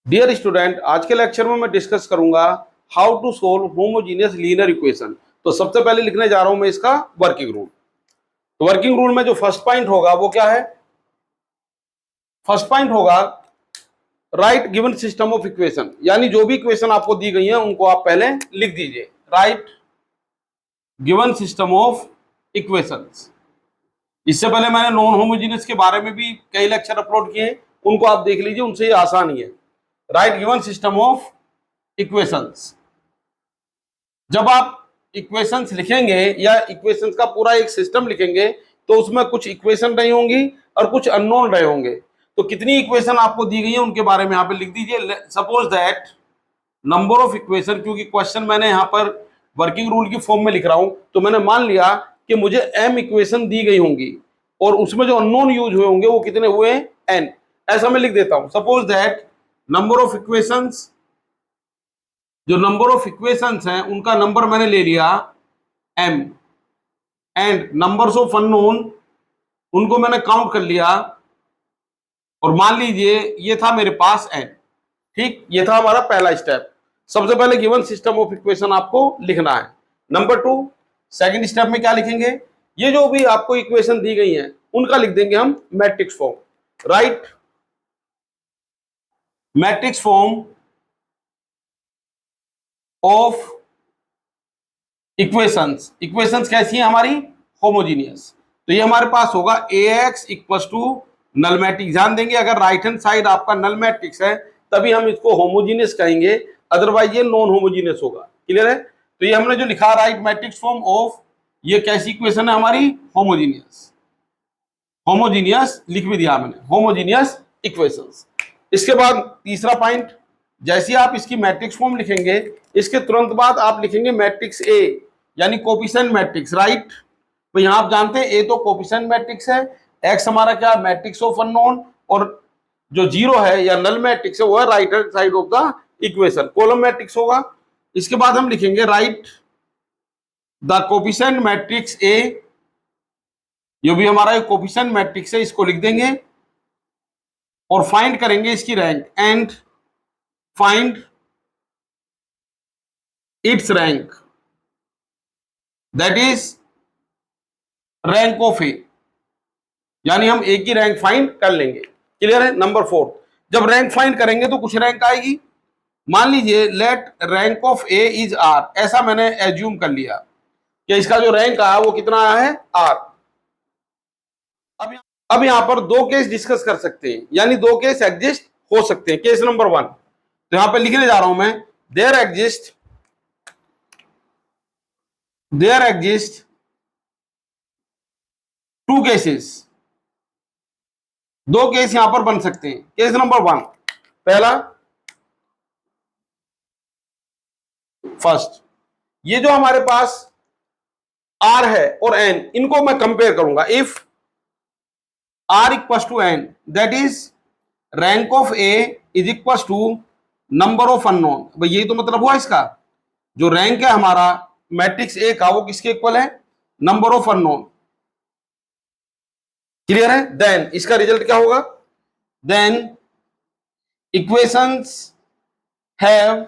Dear student, आज के lecture में मैं डिस्कस करूंगा how to solve homogeneous linear equation. तो सबसे पहले लिखने जा रहा हूं मैं इसका वर्किंग रूल। तो वर्किंग रूल में जो फर्स्ट पॉइंट होगा वो क्या है? फर्स्ट पॉइंट होगा write given system of equation, यानी जो भी इक्वेशन आपको दी गई है उनको आप पहले लिख दीजिए। Right given system of equations. इससे पहले मैंने नॉन होमोजीनियस के बारे में भी कई लेक्चर अपलोड किए, उनको आप देख लीजिए, उनसे ये आसान ही है। Right given system of equations. जब आप इक्वेशंस लिखेंगे या इक्वेशंस का पूरा एक सिस्टम लिखेंगे तो उसमें कुछ इक्वेशन रही होंगी और कुछ अननोन रहे होंगे। तो कितनी इक्वेशन आपको दी गई है उनके बारे में यहाँ पे लिख दीजिए। Suppose that number of equation, क्योंकि क्वेश्चन मैंने यहाँ पर वर्किंग रूल की फॉर्म में लिख रहा हूं, तो मैंने मान लिया कि मुझे m इक्वेशन दी गई होंगी और उसमें जो अननोन यूज हुए होंगे वो कितने हुए? n। ऐसा मैं लिख देता हूं। Suppose that number of equations, जो नंबर ऑफ इक्वेशंस हैं उनका नंबर मैंने ले लिया m, and numbers of unknown उनको मैंने काउंट कर लिया और मान लीजिए ये था मेरे पास n। ठीक, ये था हमारा पहला स्टेप। सबसे पहले गिवन सिस्टम ऑफ इक्वेशन आपको लिखना है। नंबर 2, सेकंड स्टेप में क्या लिखेंगे? ये जो भी आपको इक्वेशन दी गई हैं उनका लिख देंगे हम matrix form. Right matrix form of equations. Equations कैसी है हमारी? होमोजीनियस। तो ये हमारे पास होगा ax equals to null matrix. ध्यान देंगे, अगर राइट हैंड साइड आपका नल मैट्रिक्स है तभी हम इसको होमोजीनियस कहेंगे, अदरवाइज ये नॉन होमोजीनियस होगा। क्लियर है? तो ये हमने जो लिखा राइट मैट्रिक्स फॉर्म ऑफ, ये कैसी इक्वेशन है हमारी? होमोजीनियस। होमोजीनियस लिख भी दिया मैंने, होमोजीनियस इक्वेशंस। इसके बाद तीसरा पॉइंट, जैसे आप इसकी मैट्रिक्स फॉर्म लिखेंगे इसके तुरंत बाद आप लिखेंगे मैट्रिक्स ए, यानी कोफिशिएंट मैट्रिक्स। राइट, तो यहां आप जानते हैं ए तो कोफिशिएंट मैट्रिक्स है, एक्स हमारा क्या? मैट्रिक्स ऑफ अननोन, और जो जीरो है या नल मैट्रिक्स है वो है right hand side of the equation, column matrix होगा। इसके बाद हम लिखेंगे right the coefficient matrix A, जो भी हमारा कोफिशिएंट मैट्रिक्स है इसको लिख देंगे और फाइंड करेंगे इसकी rank, and find its rank, that is rank of A, यानी हम ए की रैंक फाइंड कर लेंगे। क्लियर है? नंबर 4, जब रैंक फाइंड करेंगे तो कुछ रैंक आएगी। मान लीजिए let rank of A is R, ऐसा मैंने एज्यूम कर लिया कि इसका जो रैंक आया वो कितना आया है? आर। अब यहां पर दो केस डिस्कस कर सकते हैं, यानी दो केस एग्जिस्ट हो सकते हैं। केस नंबर 1, तो यहां पे लिखने जा रहा हूं मैं, देयर एग्जिस्ट टू केसेस। दो केस यहां पर बन सकते हैं। केस नंबर 1, पहला, फर्स्ट, ये जो हमारे पास आर है और एन, इनको मैं कंपेयर करूंगा। If R equals to N, that is rank of A is equals to number of unknown. भाई यही तो मतलब हुआ इसका, जो रैंक है हमारा मैट्रिक्स ए का वो किसके इक्वल है? Number of unknown. क्लियर है? देन इसका रिजल्ट क्या होगा? देन इक्वेशंस हैव,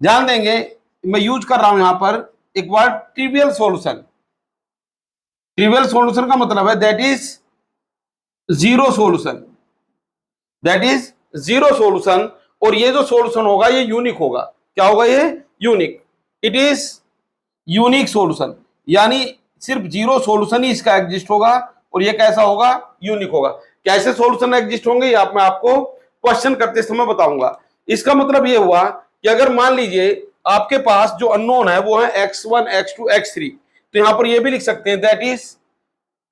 ध्यान देंगे मैं यूज कर रहा हूं यहां पर एक word trivial solution. Trivial solution का मतलब है that is zero solution, that is zero solution. और ये जो सॉल्यूशन होगा ये यूनिक होगा। क्या होगा ये? Unique. It is unique solution, यानी सिर्फ जीरो सॉल्यूशन ही इसका एग्जिस्ट होगा। और ये कैसा होगा? यूनिक होगा। कैसे सॉल्यूशन एग्जिस्ट होंगे ये मैं आपको क्वेश्चन करते समय बताऊंगा। इसका मतलब ये हुआ कि अगर मान लीजिए आपके पास जो अननोन है वो है x1 x2 x3, तो यहां पर ये भी लिख सकते हैं दैट इज,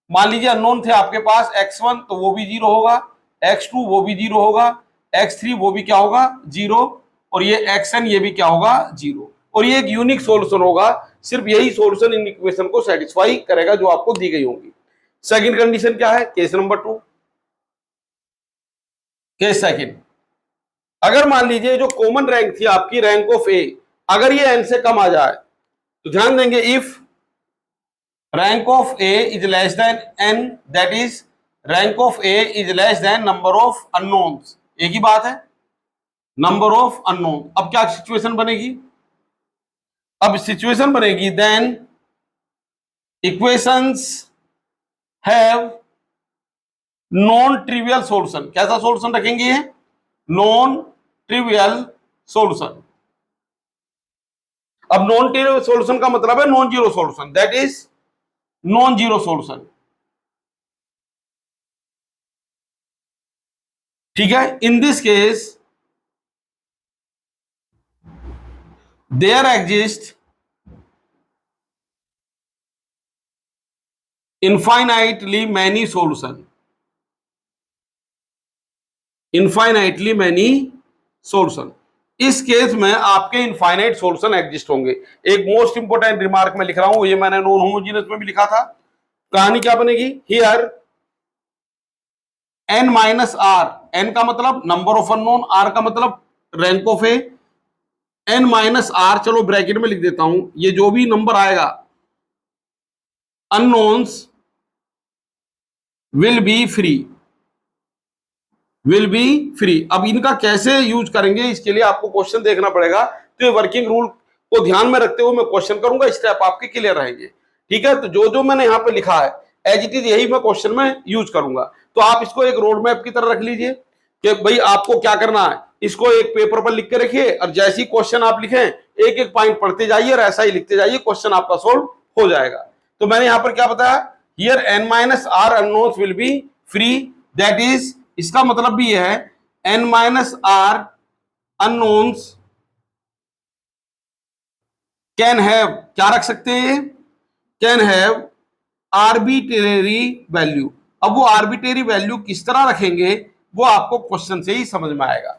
मान लीजिए अननोन थे आपके पास x1 तो वो भी जीरो होगा, x2 वो भी जीरो होगा, x3 वो भी क्या होगा? जीरो, और ये xn ये भी क्या होगा? जीरो। और ये एक यूनिक सॉल्यूशन होगा, सिर्फ यही सॉल्यूशन इन इक्वेशन को सेटिस्फाई करेगा जो आपको दी गई होगी। सेकंड कंडीशन क्या है? केस नंबर 2, केस सेकंड, अगर मान लीजिए जो कॉमन रैंक थी आपकी रैंक ऑफ ए, अगर ये n से कम आ जाए तो ध्यान देंगे if rank of A is less than n, that is rank of A is less than number of unknowns. एक ही बात है। Number of unknown. अब क्या सिचुएशन बनेगी, अब सिचुएशन बनेगी then equations have non trivial solution. कैसा सॉल्यूशन रखेंगे, नॉन ट्रिवियल सॉल्यूशन। अब नॉन ट्रिवियल सॉल्यूशन का मतलब है non zero solution, that is non zero solution. ठीक है, in this case there exist infinitely many solution, infinitely many solution. इस case में आपके इनफाइनाइट सॉल्यूशन एग्जिस्ट होंगे। एक मोस्ट इंपोर्टेंट रिमार्क में लिख रहा हूं, ये मैंने नॉन होमोजीनियस में भी लिखा था। कहानी क्या बनेगी, here n minus R, N का मतलब नंबर ऑफ अननोन, आर का मतलब rank of A, n minus R, चलो ब्रैकेट में लिख देता हूं, ये जो भी नंबर आएगा unknowns will be free, will be free. अब इनका कैसे यूज करेंगे, इसके लिए आपको क्वेश्चन देखना पड़ेगा। तो ये वर्किंग रूल को ध्यान में रखते हुए मैं क्वेश्चन करूंगा, स्टेप आपके क्लियर रहेंगे। ठीक है, तो जो जो मैंने यहाँ पे लिखा है एज इट इज यही मैं क्वेश्चन में यूज करूंगा। तो आप इसको एक रोड मैप की तरह रख लीजिए कि भाई आपको क्या करना है, इसको एक पेपर पर लिख के रखिए और जैसे ही क्वेश्चन आप लिखें एक एक पॉइंट पढ़ते जाइए और ऐसा ही लिखते जाइए, क्वेश्चन आपका सोल्व हो जाएगा। तो मैंने यहां पर क्या बताया, here n minus R unknowns will be free, that is, इसका मतलब भी है n minus R unknowns can have, क्या रख सकते हैं, कैन हैव आर्बिट्रेरी वैल्यू। अब वो आर्बिट्रेरी वैल्यू किस तरह रखेंगे वो आपको क्वेश्चन से ही समझ में आएगा।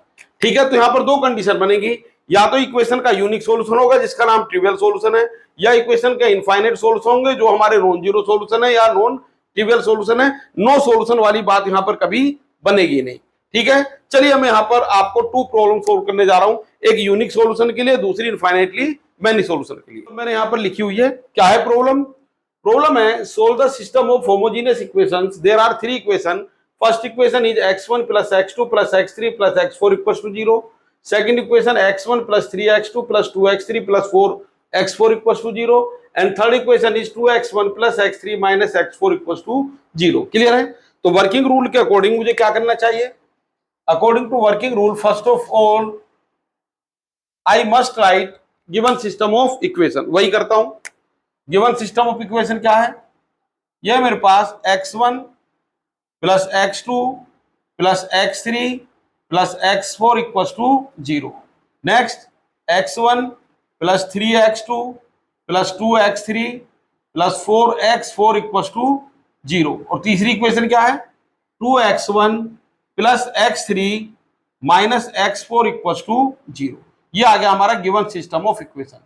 ठीक है, तो यहां पर दो कंडीशन बनेगी, या तो इक्वेशन का यूनिक सॉल्यूशन होगा जिसका नाम ट्रिवियल सॉल्यूशन है, या इक्वेशन के इनफाइनाइट सॉल्यूशन होंगे जो हमारे नॉन जीरो सॉल्यूशन है या नॉन ट्रिवियल सॉल्यूशन है। नो सॉल्यूशन वाली बात यहां पर कभी बनेगी नहीं। ठीक है, चलिए मैं यहां पर आपको टू प्रॉब्लम सोल्व करने जा रहा हूं, एक यूनिक सॉल्यूशन के लिए, दूसरी इनफाइनाइटली मैनी सॉल्यूशन के लिए। तो मैंने यहां पर लिखी हुई है, क्या है प्रॉब्लम, प्रॉब्लम है solve the system of homogeneous equations, there are three equation, first equation is x1 plus x2 plus x3 plus x4 equals to 0, second equation x1 plus 3x2 plus 2x3 plus 4x4 equals to 0, and third equation is 2x1 plus x3 minus x4 equals to 0। Clear है, तो working rule के according मुझे क्या करना चाहिए, according to working rule first of all I must write given system of equation, वही करता हूं। गिवन सिस्टम ऑफ इक्वेशन क्या है, यह मेरे पास x1 plus x2 plus x3 plus x4 equals to 0, next x1 plus 3x2 plus 2x3 plus 4x4 equals to 0, और तीसरी इक्वेशन क्या है, 2x1 plus x3 minus x4 equals to 0। ये आ गया हमारा गिवन सिस्टम ऑफ इक्वेशन।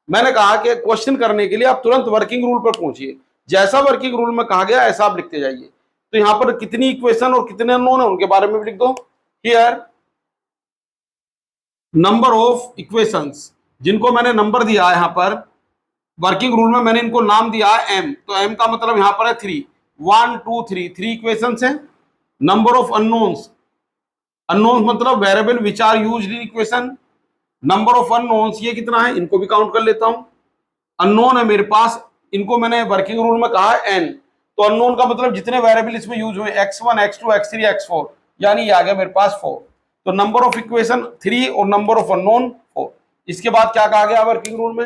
मैंने कहा कि क्वेश्चन करने के लिए आप तुरंत वर्किंग रूल पर पहुंचिए, जैसा वर्किंग रूल में कहा गया ऐसा आप लिखते जाइए। तो यहां पर कितनी इक्वेशन और कितने अननोन है उनके बारे में भी लिख दो, हियर नंबर ऑफ इक्वेशंस, जिनको मैंने नंबर दिया यहां पर वर्किंग रूल में मैंने इनको नाम दिया है m, तो m का मतलब यहां पर है 3, 1 2 3, 3 इक्वेशंस हैं। नंबर ऑफ अननोन्स, अननोन्स मतलब variable which are used in equation, number of unknowns ये कितना है, इनको भी काउंट कर लेता हूं। अननोन है मेरे पास, इनको मैंने वर्किंग रूल में कहा है n, तो अननोन का मतलब जितने वेरिएबल इसमें यूज हुए x1 x2 x3 x4, यानी ये आ गया मेरे पास 4। तो नंबर ऑफ इक्वेशन 3 और नंबर ऑफ अननोन 4। इसके बाद क्या कहा गया वर्किंग रूल में,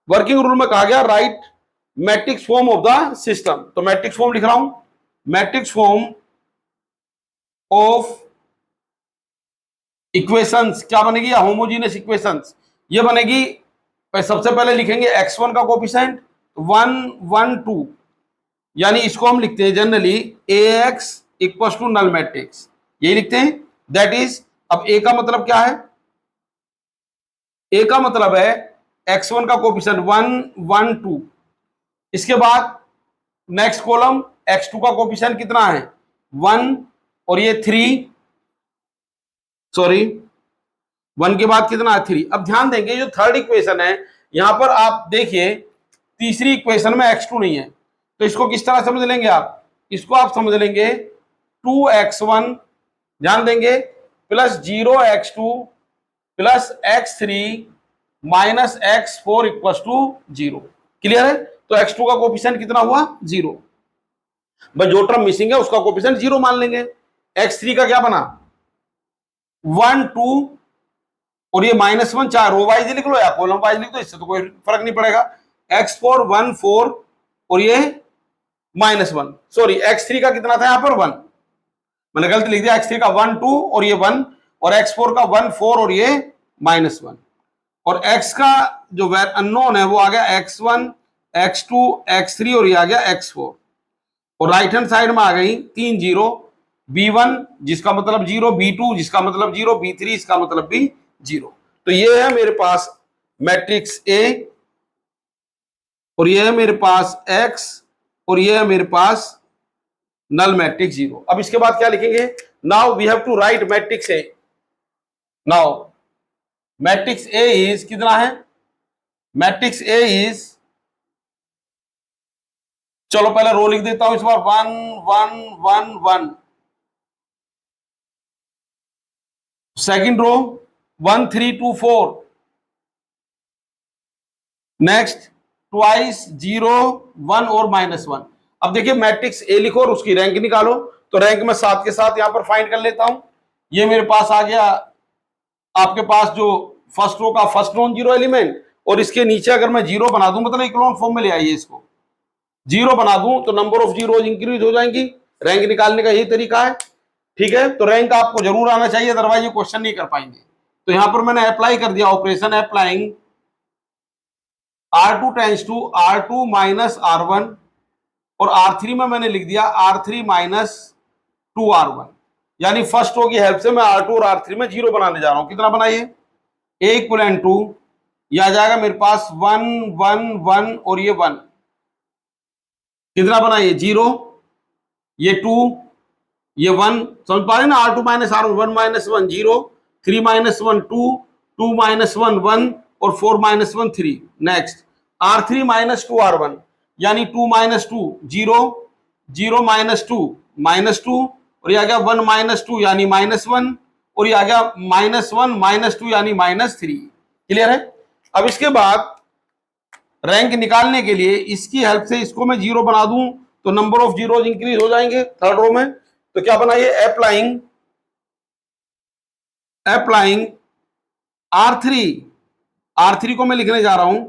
वर्किंग रूल में कहा गया right matrix form of the system. तो मैट्रिक्स फॉर्म लिख रहा हूं, मैट्रिक्स फॉर्म ऑफ इक्वेशंस क्या बनेगी, या होमोजेनियस इक्वेशंस, ये बनेगी। सबसे पहले लिखेंगे x1 का कोएफिशिएंट 1 1 2, यानी इसको हम लिखते हैं generally ax equals to null matrix, यही लिखते हैं, दैट इज। अब a का मतलब क्या है, a का मतलब है x1 का कोएफिशिएंट 1 1 2, इसके बाद नेक्स्ट कॉलम x2 का कोएफिशिएंट कितना है 1, और ये 3, सॉरी 1 के बाद कितना है 3। अब ध्यान देंगे जो थर्ड इक्वेशन है यहां पर आप देखिए तीसरी इक्वेशन में x2 नहीं है, तो इसको किस तरह समझ लेंगे आप, इसको आप समझ लेंगे 2x1, ध्यान देंगे, plus 0x2 plus x3 minus x4 equal to 0। Clear है? तो x2 का कोफिशिएंट कितना हुआ? 0। भाई जो टर्म मिसिंग है उसका कोफिशिएंट 0 मान लेंगे। x3 का क्या बना? 1 2 और ये -1, चाहे रो वाइज लिख लो या कॉलम वाइज लिख दो, इससे तो कोई फर्क नहीं पड़ेगा। x4 1 4 और ये -1, सॉरी x3 का कितना था यहाँ पर? 1, मैंने गलती लिख दिया। x3 का 1 2 और ये 1, और x4 का 1 4 और ये -1, और x का जो अननोन है वो आ गया x1 x2 x3 और ये आ गया x4, और राइट हैंड साइड में आ गई 3 0, b1 जिसका मतलब 0, b2 जिसका मतलब 0, b3 इसका मतलब भी 0। तो ये है मेरे पास मैट्रिक्स A, और ये है मेरे पास x, और ये है मेरे पास नल मैट्रिक्स 0। अब इसके बाद क्या लिखेंगे? Now we have to write matrix A। Now matrix A is कितना है? मैट्रिक्स A इज, चलो पहले रो लिख देता हूं इस बार, 1 1 1 1, सेकंड रो 1 3 2 4, नेक्स्ट ट्वाइस 0 1 और -1। अब देखिए मैट्रिक्स A लिखो और उसकी रैंक निकालो। तो रैंक में साथ के साथ यहां पर फाइंड कर लेता हूं। ये मेरे पास आ गया आपके पास जो फर्स्ट रो का फर्स्ट नॉन जीरो एलिमेंट, और इसके नीचे अगर मैं 0 बना दूं, मतलब इक्लोन फॉर्म में ले आइए इसको, 0 बना दूं तो नंबर ऑफ जीरोज इंक्रीज हो जाएंगी। रैंक निकालने का यही तरीका है। ठीक है, तो रैंक आपको जरूर आना चाहिए, अदरवाइज ये क्वेश्चन नहीं कर पाएंगे। तो यहां पर मैंने अप्लाई कर दिया operation, applying R2 tends to R2 minus R1, और R3 में मैंने लिख दिया R3 माइनस 2R1, यानी फर्स्ट रो की हेल्प से मैं R2 और R3 में 0 बनाने जा रहा हूं। कितना बनाइए? A इक्वल टू, ये आ जाएगा मेरे पास 1 1 1 और ये 1, कितना बनाइए? 0, ये 2, ये 1, समझ पा रहे ना? R2 minus R1, 1 minus 1 0, 3 minus 1 2, 2 minus 1 1 और 4 minus 1 3। Next R3 minus 2R1, यानी 2 माइनस 2 0, 0 माइनस 2 -2, और ये आ गया 1 माइनस 2 यानी -1, और ये आ गया -1 माइनस 2 यानी -3। क्लियर है? अब इसके बाद रैंक निकालने के लिए इसकी हेल्प से इसको मैं 0 बना दूं तो नंबर ऑफ जीरोज इंक्रीज हो जाएंगे थर्ड रो में। तो क्या बनाइए? अप्लाइंग R3 को मैं लिखने जा रहा हूं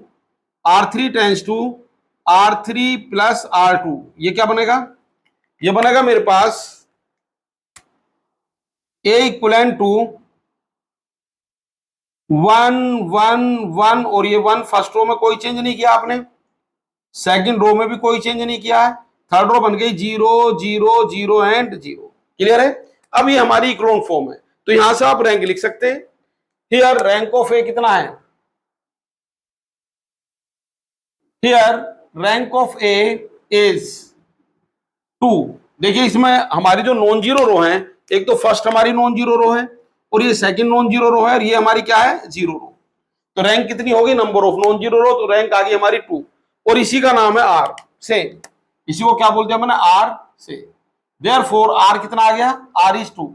R3 tends to R3 plus R2। ये क्या बनेगा? ये बनेगा मेरे पास A इक्वल टू 1 1 1, और ये 1 फर्स्ट रो में कोई चेंज नहीं किया आपने, सेकंड रो में भी कोई चेंज नहीं किया है, थर्ड रो बन गई 0 0 0 एंड 0। क्लियर है? अब ये हमारी इक्लोन फॉर्म है, तो यहां से आप रैंक लिख सकते हैं। हियर रैंक ऑफ ए कितना है? Here rank of A is 2। देखिए इसमें हमारी जो नॉन जीरो रो है, एक तो फर्स्ट हमारी नॉन जीरो रो है, और ये सेकंड नॉन जीरो रो है, और ये हमारी क्या है? जीरो रो। तो रैंक कितनी होगी? नंबर ऑफ नॉन जीरो रो, तो रैंक आ गई हमारी 2, और इसी का नाम है आर से। इसी को क्या बोलते हैं मैंने? आर से। देयरफॉर आर कितना आ गया? R is 2,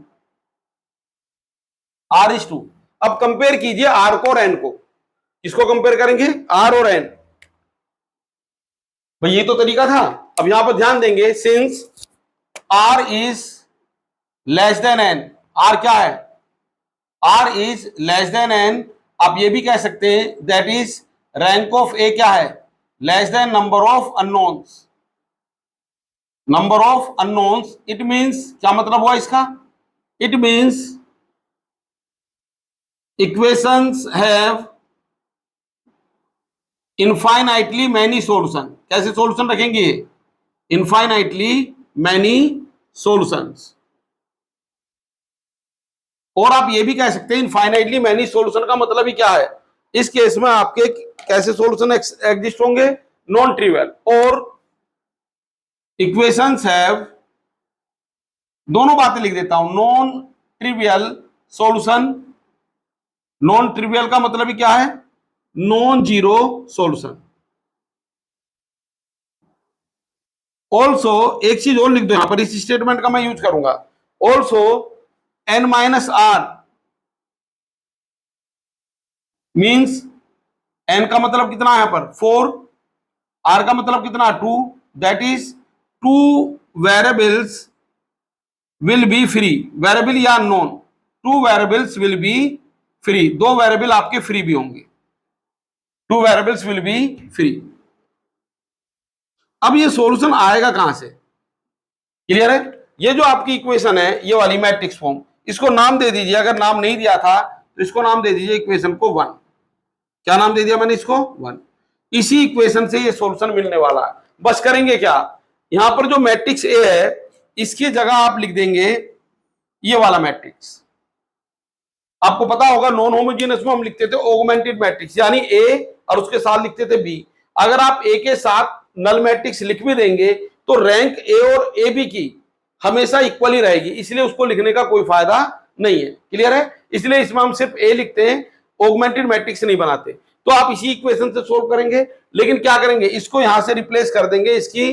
R is 2। अब कंपेयर कीजिए आर को और एन को। किसको कंपेयर करेंगे? आर और एन। भाई ये तो तरीका था। अब यहां पर ध्यान देंगे, since R is less than N, R क्या है? R is less than N. आप ये भी कह सकते हैं that is rank of A क्या है? Less than number of unknowns, number of unknowns. It means, क्या मतलब हुआ इसका? It means equations have infinitely many solution. कैसे सॉल्यूशन रखेंगे? Infinitely many solutions. और आप ये भी कह सकते हैं इनफाइनाइटली मैनी सॉल्यूशन का मतलब ही क्या है? इस केस में आपके कैसे सॉल्यूशन एग्जिस्ट होंगे? Non trivial. और इक्वेशंस हैव, दोनों बातें लिख देता हूं, non trivial solution. Non trivial का मतलब ही क्या है? Non zero solution. ऑल्सो एक चीज और लिख दो यहां पर, इस स्टेटमेंट का मैं यूज करूंगा। Also n minus R means n का मतलब कितना है यहाँ पर 4, r का मतलब कितना 2, that is 2 variables will be free, variable या non, 2 variables will be free, 2 variable आपके फ्री भी होंगे, 2 वेरिएबल्स विल बी फ्री। अब ये सॉल्यूशन आएगा कहां से, क्लियर है? ये जो आपकी इक्वेशन है ये वाली मैट्रिक्स फॉर्म, इसको नाम दे दीजिए, अगर नाम नहीं दिया था तो इसको नाम दे दीजिए इक्वेशन को 1। क्या नाम दे दिया मैंने इसको 1। इसी इक्वेशन से ये सॉल्यूशन मिलने वाला है। बस करेंगे क्या, यहां पर जो मैट्रिक्स ए है इसकी जगह आप लिख देंगे ये वाला मैट्रिक्स। आपको पता होगा नॉन होमोजेनियस में हम लिखते थे ऑगमेंटेड मैट्रिक्स, यानी ए और उसके साथ लिखते थे बी। अगर आप ए के साथ नल मैट्रिक्स लिख भी देंगे तो रैंक ए और ए बी की हमेशा इक्वल ही रहेगी, इसलिए उसको लिखने का कोई फायदा नहीं है, क्लियर है? इसलिए इसमें हम सिर्फ ए लिखते हैं, ऑगमेंटेड मैट्रिक्स नहीं बनाते। तो आप इसी इक्वेशन से सोल्व करेंगे, लेकिन क्या करेंगे, इसको यहां से रिप्लेस कर देंगे इसकी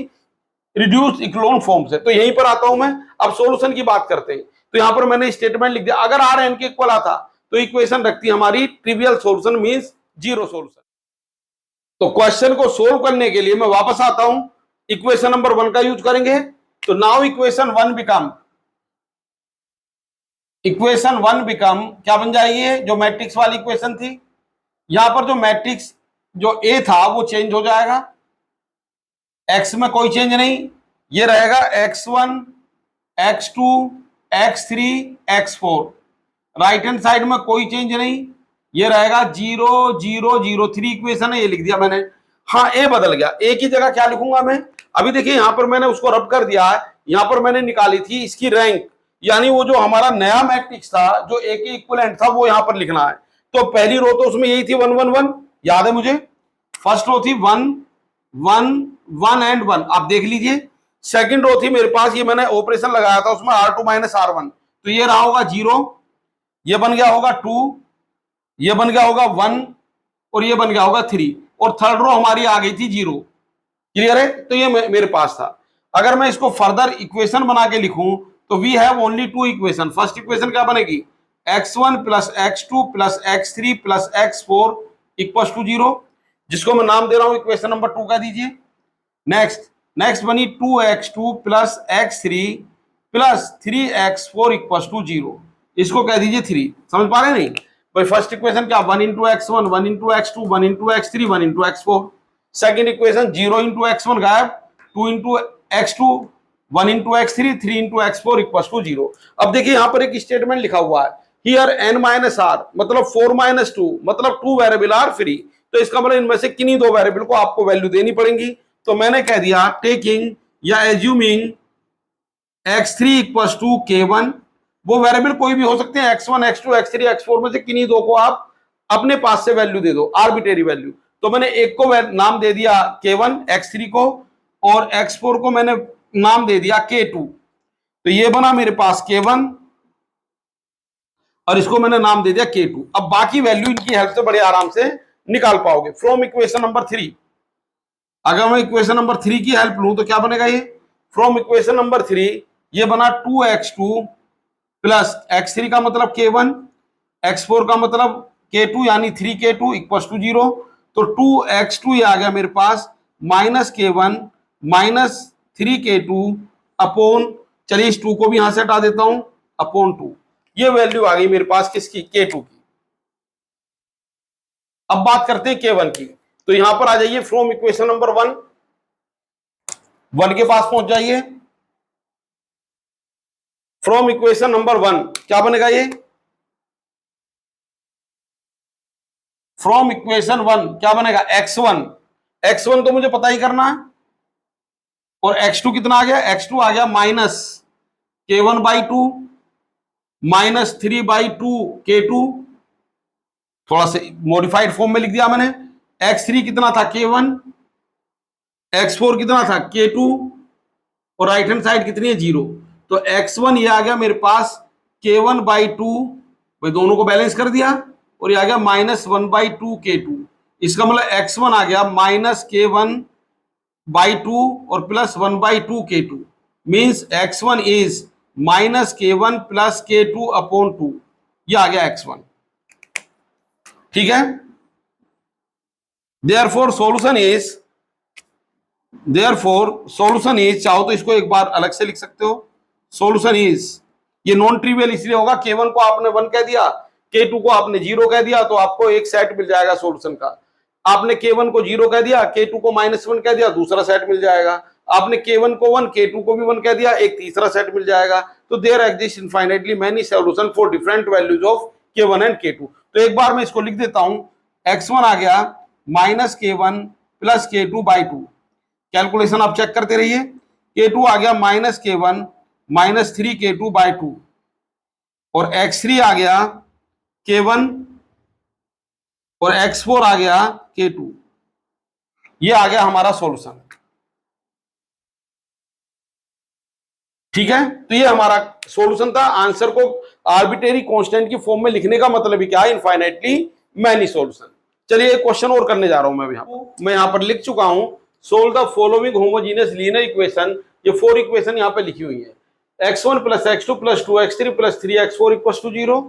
रिड्यूस इक्लोन फॉर्म से। तो यहीं पर आता हूं मैं, अब सॉल्यूशन की बात करते हैं। तो यहां पर मैंने स्टेटमेंट लिख दिया, अगर आर एन के इक्वल आता तो इक्वेशन रखती हमारी trivial solution means zero solution. तो क्वेश्चन को सोल्व करने के लिए मैं वापस आता हूं, इक्वेशन नंबर 1 का यूज करेंगे। तो नाउ इक्वेशन 1 बिकम क्या बन जाएगी, जो मैट्रिक्स वाली इक्वेशन थी, यहां पर जो मैट्रिक्स जो ए था वो चेंज हो जाएगा, एक्स में कोई चेंज नहीं, ये रहेगा x1 x2 x3 x4। Right hand side में कोई चेंज नहीं, ये रहेगा 0 0 0 3 इक्वेशन है, ये लिख दिया मैंने। हाँ ए बदल गया, ए की जगह क्या लिखूंगा मैं, अभी देखिए यहां पर मैंने उसको रब कर दिया है, यहां पर मैंने निकाली थी इसकी रैंक, यानी वो जो हमारा नया मैट्रिक्स था जो ए के इक्विवेलेंट था वो यहां पर लिखना है। तो पहली रो तो उसमें यही थी 1 1 1, याद है मुझे, फर्स्ट रो थी 1 1 1 एंड 1, आप देख लीजिए। सेकंड रो थी मेरे पास, ये मैंने ऑपरेशन लगाया था उसमें R2 माइनस R1, तो ये रहा होगा 0, ये बन गया होगा 2, ये बन गया होगा 1 और ये बन गया होगा 3, और थर्ड रो हमारी आ गई थी 0, क्लियर है? तो ये मेरे पास था। अगर मैं इसको फर्दर इक्वेशन बना के लिखूं तो we have only 2 equation. First equation क्या बनेगी, x1 plus x2 plus x3 plus x4 equal to 0, जिसको मैं नाम दे रहा हूं इक्वेशन नंबर 2 का दीजिए। नेक्स्ट बनी 2x2 plus x3 plus 3x4 equal to 0, इसको कह दीजिए 3। समझ पा रहे नहीं भाई? फर्स्ट इक्वेशन क्या, 1 into x1 1 into x2 1 into x3 1 into x4। Second equation 0 into x1 गायब, 2 into x2 1 into x3 3 into x4 equal to 0। अब देखिए यहां पर एक स्टेटमेंट लिखा हुआ है, हियर n माइनस r मतलब 4 माइनस 2 मतलब 2 वेरिएबल आर फ्री। तो इसका मतलब इनमें से किन्हीं 2 वेरिएबल को आपको वैल्यू देनी पड़ेगी। तो मैंने कह दिया टेकिंग या assuming x3 equal to k1, वो वेरिएबल कोई भी हो सकते हैं, x1 x2 x3 x4 में से किन्हीं 2 को आप अपने पास से वैल्यू दे दो, आर्बिट्रेरी वैल्यू। तो मैंने एक को नाम दे दिया k1 x3 को, और x4 को मैंने नाम दे दिया k2। तो ये बना मेरे पास k1 और इसको मैंने नाम दे दिया k2। अब बाकी वैल्यू इनकी हेल्प से बड़े आराम से निकाल पाओगे फ्रॉम इक्वेशन नंबर 3। अगर मैं इक्वेशन नंबर 3 की हेल्प लूं तो क्या बनेगा, ये फ्रॉम इक्वेशन नंबर 3 ये बना 2x2 प्लस x3 का मतलब k1 x4 का मतलब k2 यानी 3k2 इक्वल टू 0। तो 2x2 ये आ गया मेरे पास minus k1 minus 3k2 upon, चलिए इस 2 को भी यहां से हटा देता हूं, अपॉन 2। ये वैल्यू आ गई मेरे पास किसकी, k2 की। अब बात करते हैं k1 की। तो यहां पर आ जाइए फ्रॉम इक्वेशन नंबर 1 के पास पहुंच जाइए। फ्रॉम इक्वेशन नंबर 1 क्या बनेगा, ये फ्रॉम इक्वेशन 1 क्या बनेगा, x1 तो मुझे पता ही करना है, और x2 कितना आ गया, x2 आ गया minus k1 by 2 minus 3 by 2 k2, थोड़ा सा मॉडिफाइड फॉर्म में लिख दिया मैंने। x3 कितना था k1, x4 कितना था k2, और राइट हैंड साइड कितनी है 0। तो x1 ये आ गया मेरे पास k1 बाई 2, भाई दोनों को बैलेंस कर दिया, और ये आ गया माइनस 1 बाई 2 k2। इसका मतलब x1 आ गया माइनस k1 बाई 2 और plus 1 by 2 k2, means x1 is minus k1 plus k2 upon 2। ये आ गया x1, ठीक है। देयरफॉर सॉल्यूशन इज, चाहो तो इसको एक बार अलग से लिख सकते हो। सॉल्यूशन इज, ये नॉन ट्रिवियल इसलिए होगा, K1 को आपने 1 कह दिया, K2 को आपने 0 कह दिया, तो आपको एक सेट मिल जाएगा सॉल्यूशन का। आपने K1 को 0 कह दिया, K2 को -1 कह दिया, दूसरा सेट मिल जाएगा। आपने K1 को 1, K2 को भी 1 कह दिया, एक तीसरा सेट मिल जाएगा। तो there exist infinitely many solution for different values of K1 and K2। तो एक बार मैं इसको लिख देता हूं, x1 आ गया -K1 + K2 by 2। कैलकुलेशन आप चेक करते रहिए। K2 आ गया -K1 -3K2 by 2, और x3 आ गया K1 और x4 आ गया K2। ये आ गया हमारा सॉल्यूशन। ठीक है, तो ये हमारा सॉल्यूशन था। आंसर को आर्बिट्रेरी कांस्टेंट की फॉर्म में लिखने का मतलब ही क्या है, इनफाइनाइटली मैनी सॉल्यूशन। चलिए एक क्वेश्चन और करने जा रहा हूं मैं यहां पर लिख चुका हूं, solve the following homogeneous linear equation. ये 4 इक्वेशन यहां पे लिखी हुई है। x1 + x2 + 2x3 + 3x4 = 0,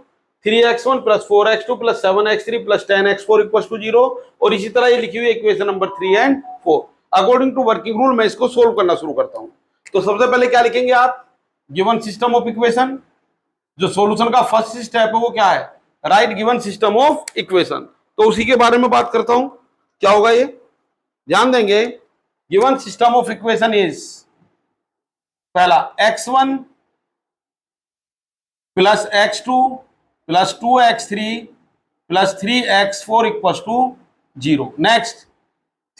3x1 + 4x2 + 7x3 + 10x4 = 0, और इसी तरह ये लिखी हुई है equation number 3 and 4। According to working rule मैं इसको सोल्व करना शुरू करता हूं। तो सबसे पहले क्या लिखेंगे आप, गिवन सिस्टम ऑफ इक्वेशन। जो सॉल्यूशन का फर्स्ट स्टेप है वो क्या है, right given system of equation. तो उसी के बारे में बात करता हूं, क्या होगा ये ध्यान देंगे। Given system of equation is, पहला x1 + x2 + 2x3 + 3x4 = 0। Next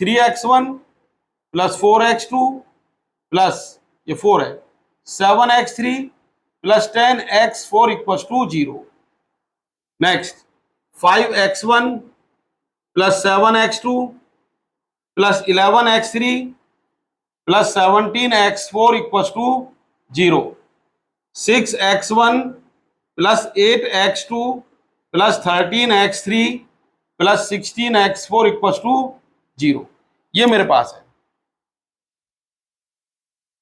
3x1 + 4x2 plus ये 4 है 7x3 + 10x4 = 0। Next 5x1 + 7x2 + 11x3 + 17x4 = 0। 6x1 + 8x2 + 13x3 + 16x4 = 0। ये मेरे पास है,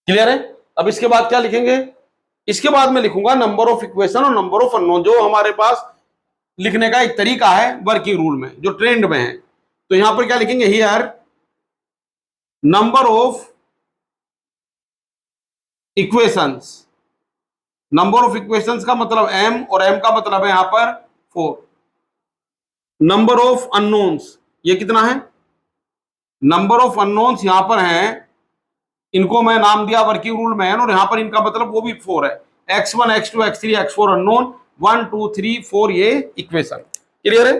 क्लियर है। अब इसके बाद क्या लिखेंगे, इसके बाद मैं लिखूंगा नंबर ऑफ इक्वेशन और नंबर ऑफ अननोन, जो हमारे पास लिखने का एक तरीका है वर्किंग रूल में, जो ट्रेंड में है। तो यहां पर क्या लिखेंगे, here number of equations. Number of equations का मतलब m, और m का मतलब है यहां पर 4। नंबर ऑफ अननोन्स ये कितना है, नंबर ऑफ अननोन्स यहां पर है, इनको मैं नाम दिया वर्किंग रूल में, और यहां पर इनका मतलब वो भी 4 है। x1 x2 x3 x4 unknown, 1 2 3 4 ये इक्वेशन, क्लियर है।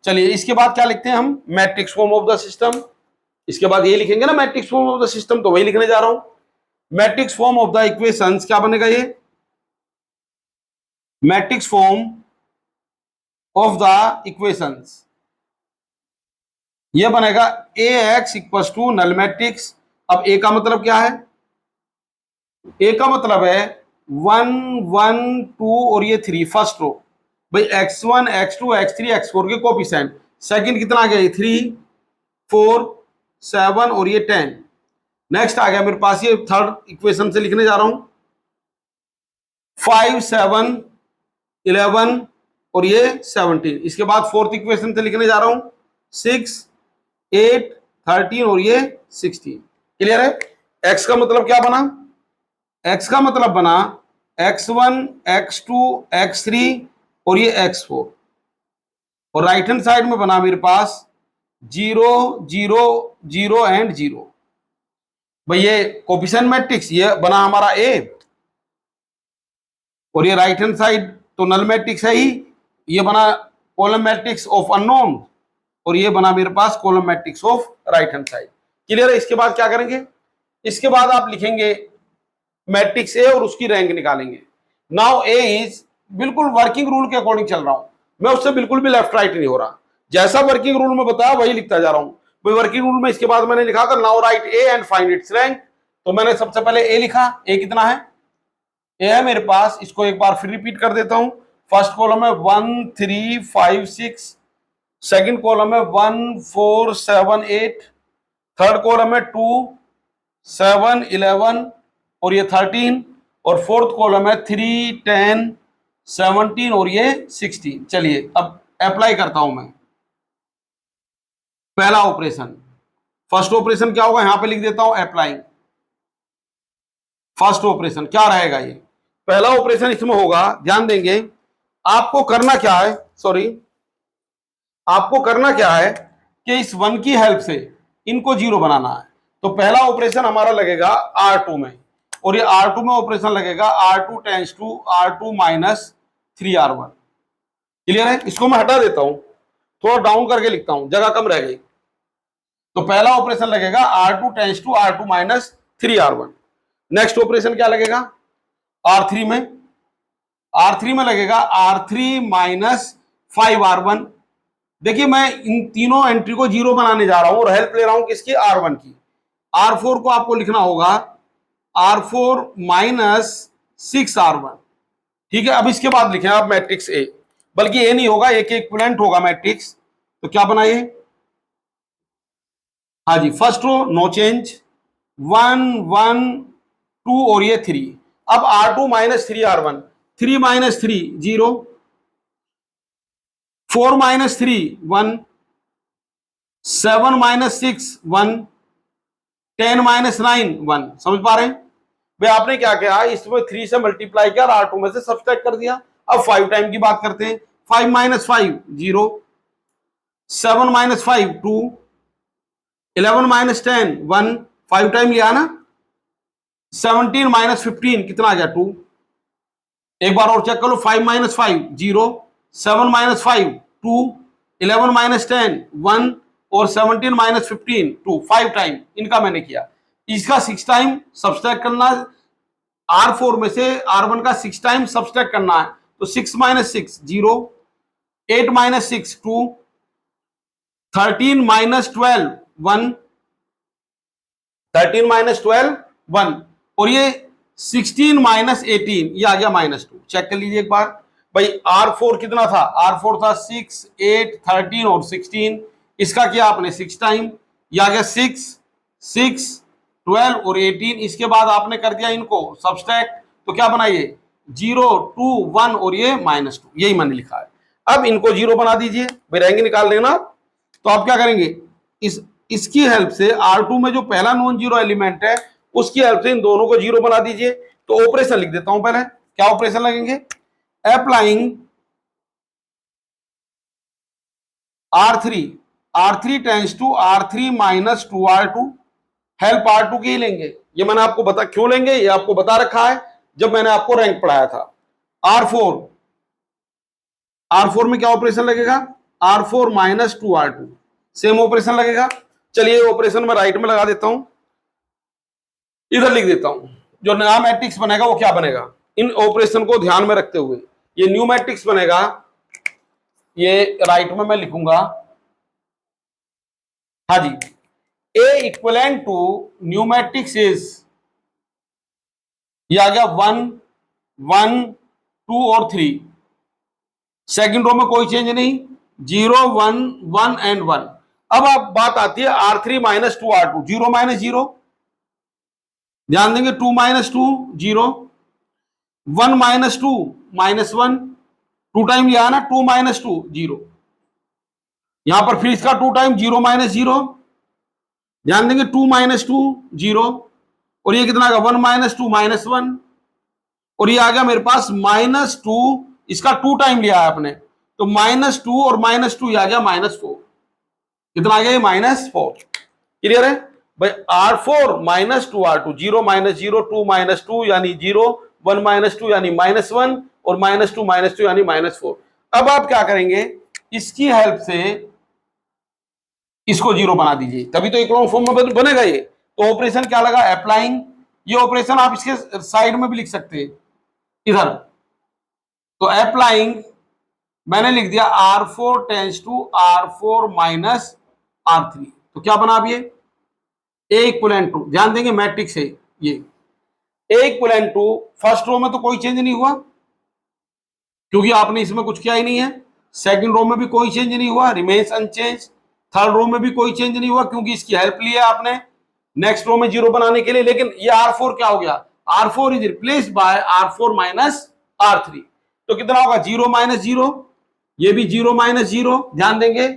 चलिए इसके बाद क्या लिखते हैं हम, matrix form of the system. इसके बाद ये लिखेंगे ना matrix form of the system, तो वही लिखने जा रहा हूं। Matrix form of the equations क्या बनेगा, ये matrix form of the equations ये बनेगा ax = नल मैट्रिक्स। अब a का मतलब क्या है, a का मतलब है 1 1 2 और ये 3 फर्स्ट रो, भाई x1 x2 x3 x4 के कोफिशिएंट। सेकंड कितना आ गया, ये 3 4 7 और ये 10। नेक्स्ट आ गया मेरे पास, ये थर्ड इक्वेशन से लिखने जा रहा हूं, 5 7 11 और ये 17। इसके बाद फोर्थ इक्वेशन से लिखने जा रहा हूं, 6 8 13 और ये 16। क्लियर है। x का मतलब क्या बना, x का मतलब बना x1 x2 x3 और ये x4, और राइट हैंड साइड में बना मेरे पास 0 0 0 एंड 0। भाई ये कोफिशिएंट मैट्रिक्स ये बना हमारा a, और ये राइट हैंड साइड तो नल मैट्रिक्स है ही, ये बना कॉलम मैट्रिक्स ऑफ अननोन, और ये बना मेरे पास column matrix of right hand side. Clear है। इसके बाद क्या करेंगे, इसके बाद आप लिखेंगे मैट्रिक्स ए और उसकी रैंक निकालेंगे। नाउ ए इज, बिल्कुल वर्किंग रूल के अकॉर्डिंग चल रहा हूं मैं, उससे बिल्कुल भी लेफ्ट राइट नहीं हो रहा, जैसा वर्किंग रूल में बताया वही लिखता जा रहा हूं। भाई वर्किंग रूल में इसके बाद मैंने लिखा था now right A and find its rank, तो मैंने सबसे पहले ए लिखा। ए कितना है, ए है मेरे पास, इसको एक बार फिर रिपीट कर देता हूं। फर्स्ट कॉलम है 1 3 5 6, सेकंड कॉलम है 1 4 7 8, थर्ड कॉलम है 2 7 11 और ये 13, और फोर्थ कॉलम है 3 10 17 और ये 16। चलिए अब अप्लाई करता हूं मैं। पहला ऑपरेशन, फर्स्ट ऑपरेशन क्या होगा, यहां पे लिख देता हूं अप्लाइंग। फर्स्ट ऑपरेशन क्या रहेगा, ये पहला ऑपरेशन इसमें होगा। ध्यान देंगे, आपको करना क्या है, सॉरी, आपको करना क्या है कि इस 1 की हेल्प से इनको 0 बनाना है। तो पहला ऑपरेशन हमारा लगेगा R2 में, और ये R2 में ऑपरेशन लगेगा R2 tends to R2 minus 3R1। Clear है? इसको मैं हटा देता हूं, थोड़ा डाउन करके लिखता हूं, जगह कम रह गई। तो पहला ऑपरेशन लगेगा R2 tends to R2 minus 3R1। Next operation क्या लगेगा R3 में, R3 में लगेगा R3 माइनस 5R1। देखिए मैं इन तीनों एंट्री को 0 बनाने जा रहा हूं और हेल्प ले रहा हूं किसकी, R1 की। R4 को आपको लिखना होगा R4 माइनस 6R1। ठीक है, अब इसके बाद लिखें आप मैट्रिक्स ए, बल्कि ए नहीं होगा, एक इक्विवेलेंट होगा मैट्रिक्स। तो क्या बनाइए, हाँ जी, फर्स्ट रो नो चेंज, 1 1 2 और ये 3। अब R2 minus 3R1, 3 minus 3 0, 4 minus 3 1, 7 minus 6 1, 10 minus 9 1। समझ पा रहे हैं भाई? आपने क्या किया, इसमें 3 से मल्टीप्लाई किया और R2 में से सब्सट्रैक्ट कर दिया। अब 5 टाइम की बात करते हैं, 5 माइनस 5 0, 7 माइनस 5 2, 11 माइनस 10 1, 5 टाइम लिया ना। 17 माइनस 15 कितना आ गया 2। एक बार और चेक कर लो, 5 माइनस 5 0, 7 माइनस 5 2, 11 माइनस 10 1 और 17 माइनस 15 2। 5 टाइम इनका मैंने किया। इसका 6 टाइम सब्सट्रैक्ट करना, R4 में से R1 का 6 टाइम सब्सट्रैक्ट करना है। तो 6 माइनस 6 0, 8 माइनस 6 2, 13 माइनस 12 1, 13 माइनस 12 1, और ये 16 माइनस 18 ये आ गया -2। चेक कर लीजिए एक बार भाई, R4 कितना था, R4 था 6 8 13 और 16। इसका किया आपने 6 टाइम, ये आ गया 6 6 12 और 18। इसके बाद आपने कर दिया इनको सब्सट्रैक्ट, तो क्या बनाइए 0 2 1 और ये -2, यही मैंने लिखा है। अब इनको 0 बना दीजिए, रहेंगे निकाल लेना। तो आप क्या करेंगे, इसकी हेल्प से R2 में जो पहला नॉन जीरो एलिमेंट है उसकी हेल्प से इन दोनों को 0 बना दीजिए। तो ऑपरेशन लिख देता हूं पहले, क्या ऑपरेशन लगेंगे, applying R3 tends to R3 minus 2R2, help R2 की ही लेंगे। ये मैंने आपको बता क्यों लेंगे, ये आपको बता रखा है जब मैंने आपको रैंक पढ़ाया था। R4 में क्या ऑपरेशन लगेगा, R4 minus 2R2, same operation लगेगा। चलिए ऑपरेशन में राइट में लगा देता हूं, इधर लिख देता हूं। जो नया मैट्रिक्स बनेगा वो क्या बनेगा, इन ऑपरेशन को ध्यान में रखते हुए ये न्यू मैट्रिक्स बनेगा। ये राइट में मैं लिखूंगा, हाँ जी, A equivalent to new matrix is, ये आ गया 1 1 2 और 3। सेकंड रो में कोई चेंज नहीं, 0 1 1 एंड 1। अब आप बात आती है R3 माइनस 2R2, 0 माइनस 0, ध्यान देंगे 2 माइनस 2 0, 1 माइनस 2 -1, 2 टाइम लिया ना, 2 माइनस 2 0। यहां पर फिर इसका 2 टाइम 0 माइनस 0, ध्यान देंगे 2 माइनस 2 0, और ये कितना आ गया 1 माइनस 2 -1, और ये आ गया मेरे पास -2। इसका 2 टाइम लिया है आपने, तो -2 और -2 ये आ गया -4। कितना आ गया ये -4। क्लियर है भाई? R4 minus 2R2, 0 minus 0, 2 minus 2 यानी 0, 1 माइनस 2 यानी -1 और -2 यानी -4। अब आप क्या करेंगे, इसकी हेल्प से इसको 0 बना दीजिए, तभी तो इकोनॉम फॉर्म में बनेगा ये। तो ऑपरेशन क्या लगा, अप्लाइंग। ये ऑपरेशन आप इसके साइड में भी लिख सकते हैं इधर। तो अप्लाइंग मैंने लिख दिया R4 tense to R4 minus R3। तो क्या बना अब ये A इक्विवेलेंट टू, ध्यान देंगे मैट्रिक्स है ये, A equivalent to, first row में तो कोई चेंज नहीं हुआ क्योंकि आपने इसमें कुछ किया ही नहीं है। सेकंड रो में भी कोई चेंज नहीं हुआ, रिमेन्स अनचेंज। थर्ड रो में भी कोई चेंज नहीं हुआ क्योंकि इसकी हेल्प ली है आपने नेक्स्ट रो में 0 बनाने के लिए। लेकिन ये R4 क्या हो गया, R4 is replaced by R4 minus R3। तो कितना होगा 0 माइनस 0, ये भी 0 माइनस 0, ध्यान देंगे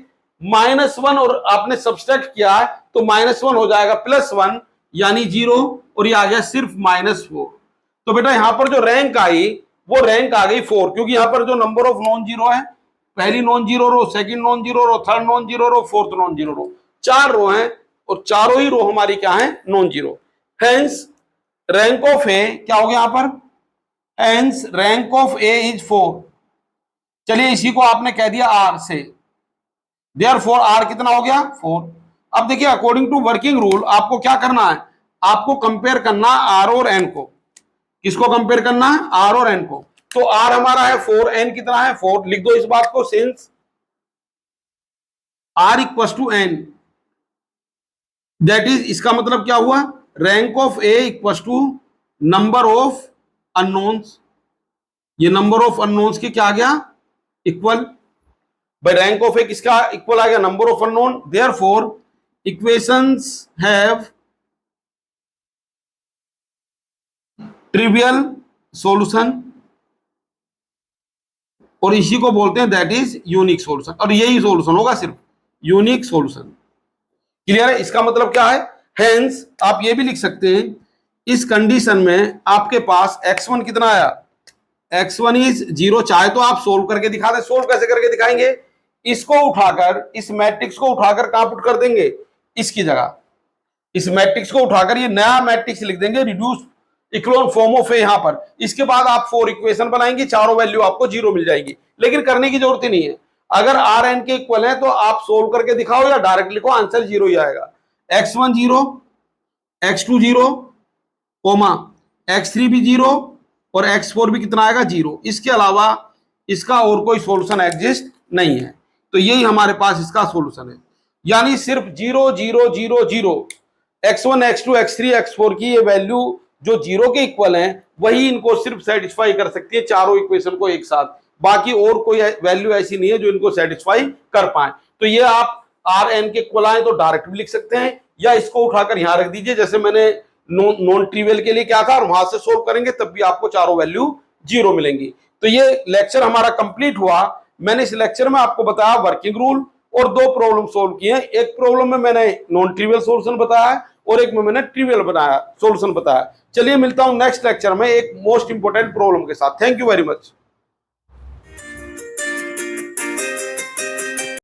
-1 और आपने सब्सट्रैक्ट किया है तो -1 हो जाएगा +1 यानी 0 और ये आ गया सिर्फ -4। तो बेटा यहां पर जो रैंक आई वो रैंक आ गई 4, क्योंकि यहां पर जो नंबर ऑफ नॉन जीरो है, पहली non zero row, second non zero row, third non zero row, fourth non zero row, 4 row हैं और चारों ही रो हमारी क्या है, non zero. Hence rank of A क्या हो गया यहां पर, hence rank of A is 4। चलिए इसी को आपने कह दिया आर से, देयरफॉर आर कितना हो गया 4। अब देखिए अकॉर्डिंग टू वर्किंग रूल आपको क्या करना है, आपको कंपेयर करना आर और एन को। किसको कंपेयर करना है, आर और एन को। तो आर हमारा है 4, एन कितना है 4, लिख दो इस बात को, since R equal to N, that is, इसका मतलब क्या हुआ, rank of A equal to number of unknowns. ये नंबर ऑफ अननोन्स के क्या आ गया, इक्वल। भाई रैंक ऑफ ए किसका इक्वल आ गया, number of unknown. Therefore equations have trivial solution, और इसी को बोलते हैं दैट इज यूनिक सॉल्यूशन, और यही सॉल्यूशन होगा, सिर्फ यूनिक सॉल्यूशन। क्लियर है, इसका मतलब क्या है। हेंस आप ये भी लिख सकते हैं, इस कंडीशन में आपके पास x1 कितना आया, x1 इज 0। चाहे तो आप सोल्व करके दिखा दें, सोल्व कैसे करके दिखाएंगे, इसको उठाकर, इस मैट्रिक्स को उठाकर कहां पुट कर देंगे, इसकी जगह, इस मैट्रिक्स को उठाकर ये नया मैट्रिक्स लिख देंगे, रिड्यूस इक्लोन फॉर्म ऑफ ए यहां पर। इसके बाद आप 4 इक्वेशन बनाएंगे, चारों वैल्यू आपको 0 मिल जाएगी, लेकिन करने की जरूरत ही नहीं है। अगर आर एन के इक्वल है तो आप सोल्व करके दिखाओ या डायरेक्ट लिखो, आंसर 0 ही आएगा। x1 0, x2 0, कोमा x3 भी 0 और x4 भी कितना आएगा 0। इसके अलावा इसका और कोई सॉल्यूशन एग्जिस्ट नहीं है। तो यही हमारे पास इसका सॉल्यूशन है, यानी सिर्फ 0 0 0 0, x1 x2 x3 x4 की ये वैल्यू जो 0 के इक्वल हैं वही इनको सिर्फ सेटिस्फाई कर सकती है, चारों इक्वेशन को एक साथ। बाकी और कोई वैल्यू ऐसी नहीं है जो इनको सेटिस्फाई कर पाए। तो ये आप आर एन के इक्वल आए तो डायरेक्ट भी लिख सकते हैं, या इसको उठाकर यहां रख दीजिए, जैसे मैंने नॉन ट्रिवियल के लिए क्या था, और वहां से सोल्व करेंगे तब भी आपको चारों वैल्यू 0 मिलेंगी। तो ये लेक्चर हमारा कंप्लीट हुआ। मैंने इस लेक्चर में आपको बताया वर्किंग रूल और 2 प्रॉब्लम सोल्व किए। एक प्रॉब्लम में मैंने नॉन ट्रिवियल सॉल्यूशन बताया और एक में मैंने ट्रिवियल बनाया सॉल्यूशन बताया। चलिए मिलता हूं नेक्स्ट लेक्चर में एक मोस्ट इंपोर्टेंट प्रॉब्लम के साथ। Thank you very much.